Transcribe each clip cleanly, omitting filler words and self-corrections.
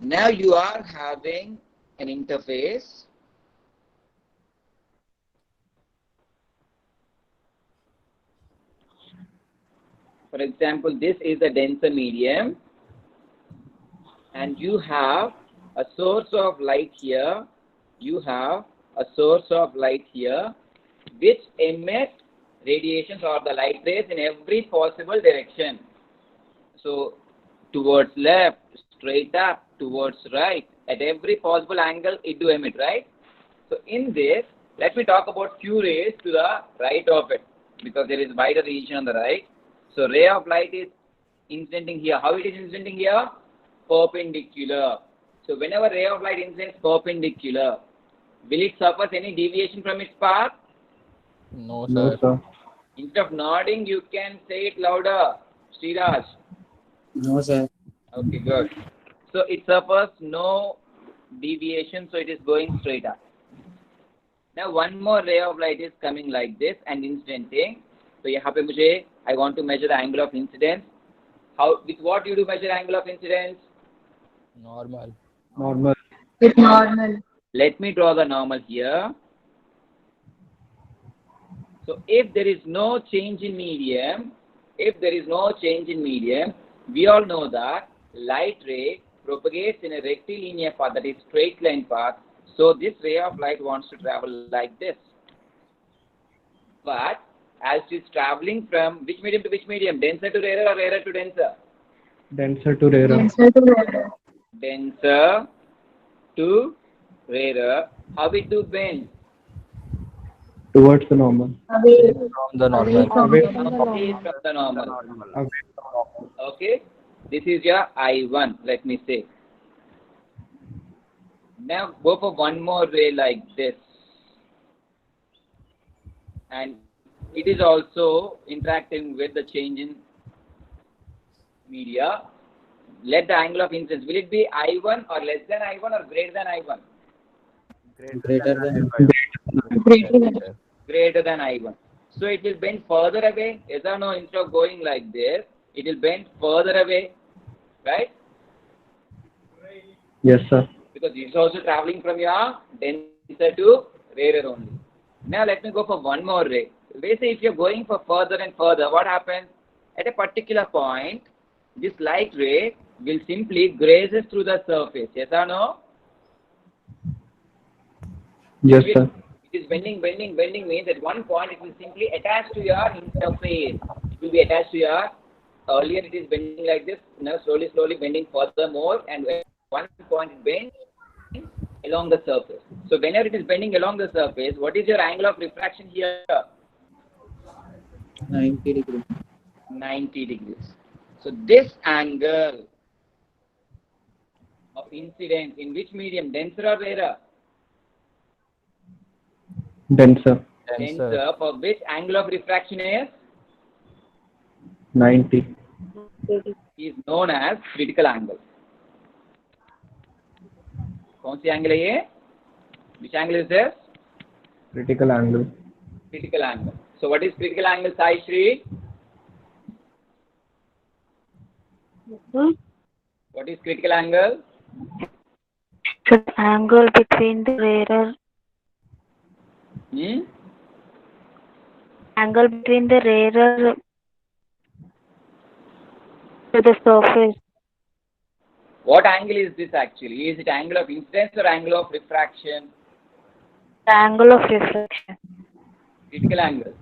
Now you are having an interface. For example, this is a denser medium, and you have a source of light here. You have a source of light here, which emits radiations or the light rays in every possible direction. So, towards left, straight up, towards right, at every possible angle it do emit, right? So, in this, let me talk about few rays to the right of it, because there is wider region on the right. So, ray of light is incidenting here. How it is incidenting here? Perpendicular. So, whenever ray of light incidents perpendicular, will it suffer any deviation from its path? No, No, sir. sir. Instead of nodding, you can say it louder. Sriraj. No, sir. Okay, good. So it suffers no deviation, so it is going straight up. Now one more ray of light is coming like this and incidenting. So यहाँ पे मुझे I want to measure the angle of incidence. How, with what you do measure angle of incidence? Normal. Normal. With normal. Let me draw the normal here. So if there is no change in medium, we all know that light ray propagates in a rectilinear path, that is straight line path. So this ray of light wants to travel like this. But as it is traveling from which medium to which medium? Denser to rarer or rarer to denser? Denser to rarer. Denser to rarer. Denser to rarer. How it do bend? Towards the normal. Away. From the normal. Away Away from the normal. Away. Okay, this is your I1, let me say. Now go for one more ray like this, and it is also interacting with the change in media. Let the angle of incidence, will it be I1 or less than I1 or greater than I1? Greater than. Greater than. Greater than I1. So it will bend further away. Yes or no? Instead of going like this, it will bend further away, right? Yes, sir. Because this is also traveling from your denser to rarer only. Now let me go for one more ray. Basically, if you're going for further and further, what happens? At a particular point, this light ray will simply grazes through the surface. Yes or no? Yes, sir. It is bending means at one point it will simply attach to your interface. It will be attached to your, earlier it is bending like this, now slowly bending further more, and at one point it bends along the surface. So whenever it is bending along the surface, what is your angle of refraction here? 90 degrees. 90 degrees. So this angle of incidence in which medium? Denser or rarer? Denser. Denser, for which angle of refraction is? 90. Is known as critical angle. कौन सी angle है ये? Which angle is this? Critical angle. Critical angle. So what is critical angle, Sai Shri? What is critical angle? So the angle between the rarer. Angle between the rarer to the surface. What angle is this actually? Is it angle of incidence or angle of refraction? The angle of reflection. Critical angle.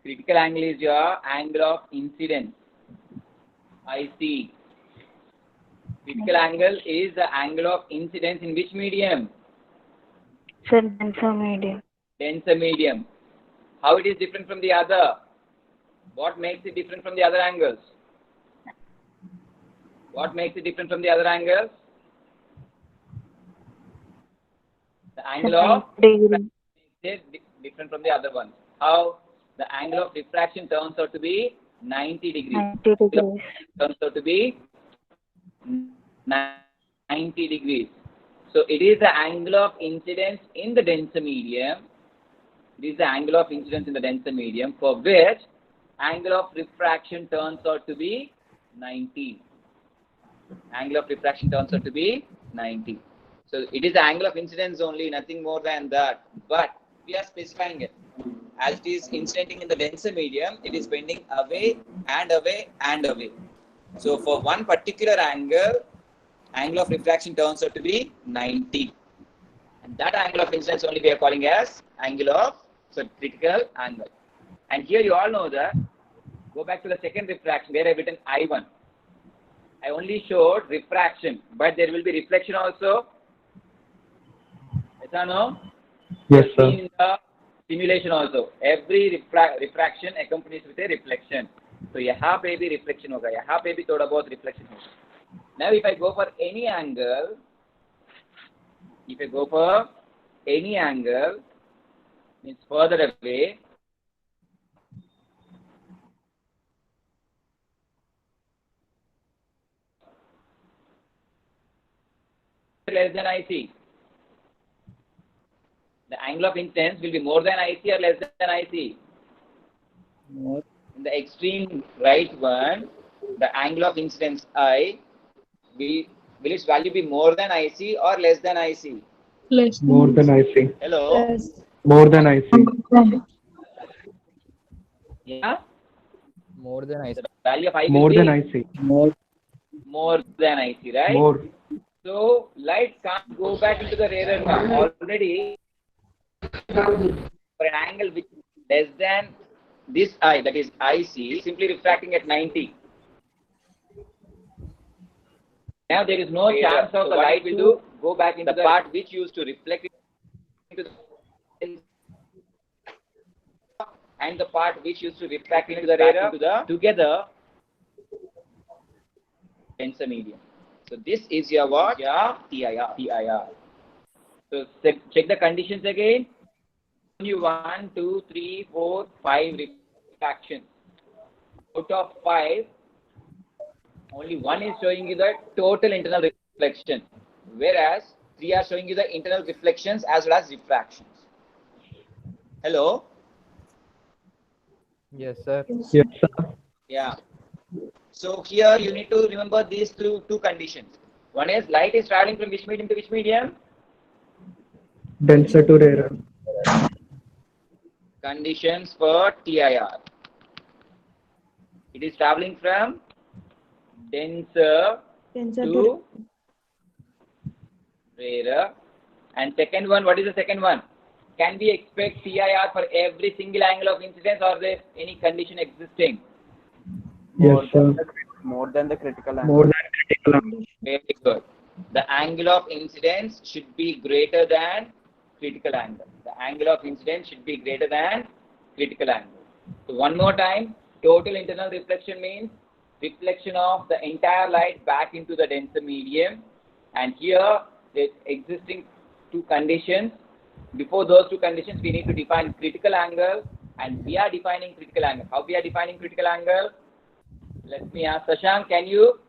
Critical angle is your angle of incidence. I see. Critical angle is the angle of incidence in which medium? So denser medium. Denser medium. How it is different from the other? What makes it different from the other angles? What makes it different from the other angles? The angle of refraction is different from the other ones. How? The angle of refraction turns out to be 90 degrees. 90 degrees. Turns out to be 90 degrees. So it is the angle of incidence in the denser medium. It is the angle of incidence in the denser medium for which angle of refraction turns out to be 90. Angle of refraction turns out to be 90. So it is the angle of incidence only, nothing more than that. But we are specifying it. As it is incidenting in the denser medium, it is bending away and away and away. So for one particular angle of refraction turns out to be 90. And that angle of incidence only we are calling as critical angle. And here you all know that, go back to the second refraction where I have written I1. I only showed refraction, but there will be reflection also. Yes or no? Yes, sir. In the simulation also, every refraction accompanies with a reflection. So यहाँ पे भी reflection होगा, यहाँ पे भी थोड़ा बहुत reflection होगा. Now if I go for any angle, means further away, less than IC. The angle of incidence will be more than IC or less than IC? More. In the extreme right one, the angle of incidence I, will its value be more than IC or less than IC? Less. More than IC. Hello? Less. More than IC. Yeah? More than I The value of I will More be than IC. More. more than IC, right? More. So light can't go back into the rarer now. Already for an angle which is less than this I, that is IC, simply refracting at 90. Now there is no chance of the light to go back into the part which used to reflect into the and the part which used to refract into the rarer together denser medium. So this is your what? Your TIR. So check the conditions again. Only 1, 2, 3, 4, 5 refractions. Out of 5, only 1 is showing you the total internal reflection, whereas 3 are showing you the internal reflections as well as refractions. Hello? Yes, sir. Yes, sir. Yeah. So here you need to remember these two conditions. One is light is traveling from which medium to which medium? Denser to rarer. Conditions for TIR. It is traveling from denser to rarer. And second one, what is the second one? Can we expect TIR for every single angle of incidence, or there any condition existing? Yes, sir. More than the critical angle. More than critical angle. Very good. The angle of incidence should be greater than critical angle. The angle of incidence should be greater than critical angle. So one more time, total internal reflection means reflection of the entire light back into the denser medium. And here, the existing two conditions. Before those two conditions, we need to define critical angle, and we are defining critical angle. How we are defining critical angle? Let me ask Shashank, can you?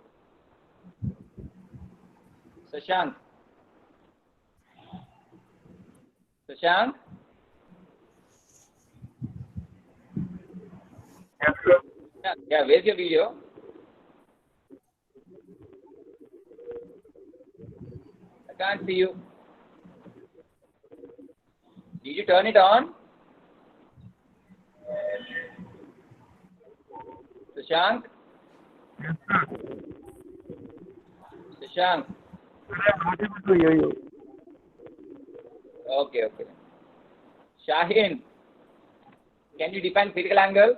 Shashank? Shashank? Yeah, where's your video? I can't see you. Did you turn it on? Shashank? Shashank? I'm not able to hear you. Okay. Shaheen, can you define critical angle?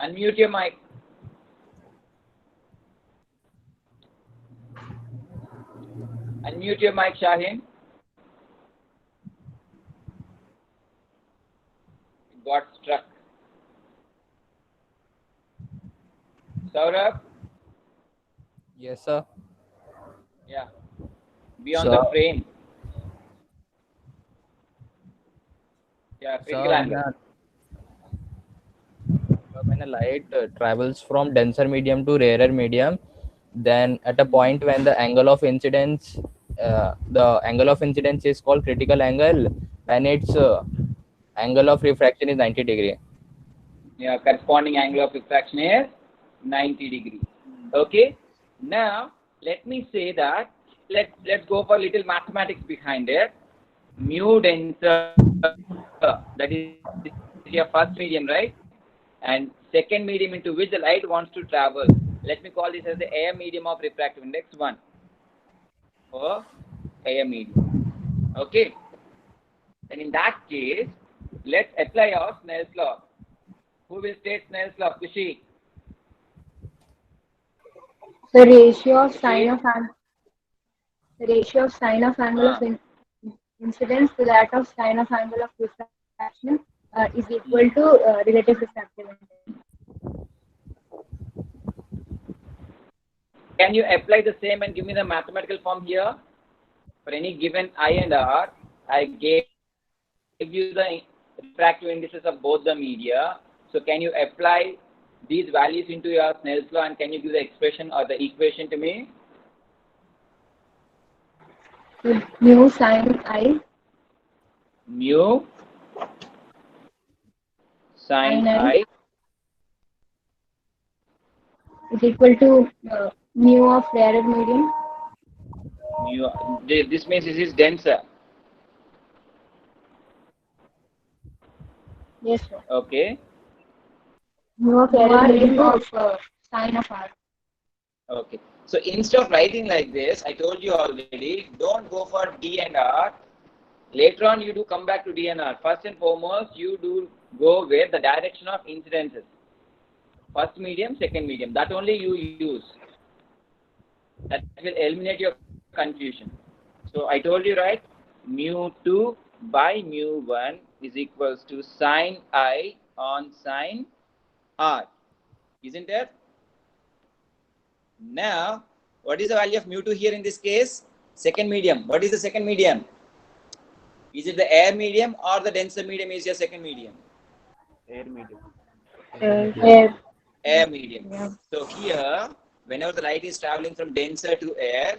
Unmute your mic. Unmute your mic, Shaheen. It got struck. Saurabh? Yes, sir. Yeah. Be on the frame. Yeah, critical angle. When a light travels from denser medium to rarer medium, then at a point when the angle of incidence is called critical angle, and its angle of refraction is 90 degree. Yeah, corresponding angle of refraction is 90 degrees. Okay. Now let me say that let's go for a little mathematics behind it. Mu denser, that is your first medium, right? And second medium into which the light wants to travel. Let me call this as the air medium of refractive index 1. Or air medium. Okay. Then in that case, let's apply our Snell's law. Who will state Snell's law? Kushi. The ratio of sine of angle of incidence to that of sine of angle of refraction is equal to relative refractive index. Can you apply the same and give me the mathematical form here? For any given I and R, I gave you the refractive indices of both the media. So can you apply these values into your Snell's law, and can you give the expression or the equation to me? So mu sine I. Mu sine I is equal to mu of rarer medium. Mu, this means this is denser. Yes, sir. Okay. Mu of rarer medium of sine of R. Okay. So instead of writing like this, I told you already, don't go for D and R. Later on, you do come back to D and R. First and foremost, you do go with the direction of incidences. First medium, second medium. That only you use. That will eliminate your confusion. So I told you, right? Mu2 by mu1 is equals to sine I on sine R. Isn't it? Now, what is the value of mu2 here in this case? Second medium. What is the second medium? Is it the air medium or the denser medium is your second medium? Air medium. Air medium. Yeah. So here, whenever the light is traveling from denser to air,